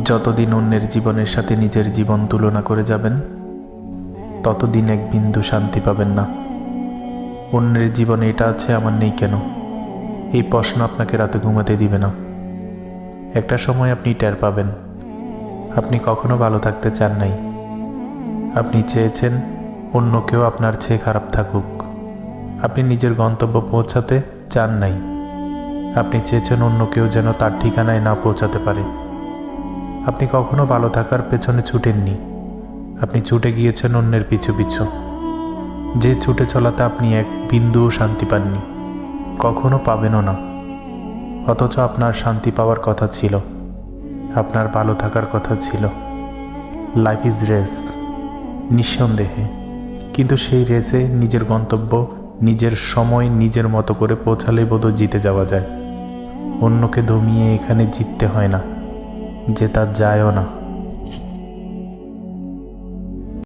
যতদিন অন্যের জীবনের সাথে নিজের জীবন তুলনা করে যাবেন, ততদিন এক বিন্দু শান্তি পাবেন না। অন্যের জীবনে এটা আছে, আমার নেই কেন, এই প্রশ্ন আপনাকে রাতে ঘুমাতে দিবে না। একটা সময় আপনি টের পাবেন আপনি কখনো ভালো থাকতে চান নাই। আপনি চেয়েছেন অন্য কেউ আপনার চেয়ে খারাপ থাকুক। আপনি নিজের গন্তব্য পৌঁছাতে চান নাই। আপনি চেয়েছেন অন্য কেউ যেন তার ঠিকানায় না পৌঁছাতে পারে। আপনি কখনো ভালো থাকার পেছনে ছুটেননি, আপনি ছুটে গিয়েছেন অন্যের পিছু পিছু। যে ছুটে চলাতে আপনি এক বিন্দুও শান্তি পাননি, কখনো পাবেনও না। অথচ আপনার শান্তি পাওয়ার কথা ছিল, আপনার ভালো থাকার কথা ছিল। লাইফ ইজ রেস, নিঃসন্দেহে, কিন্তু সেই রেসে নিজের গন্তব্য, নিজের সময় নিজের মতো করে পৌঁছালেই বোধহয় জিতে যাওয়া যায়। অন্যকে দমিয়ে এখানে জিততে হয় না, জেতা যায়ও না।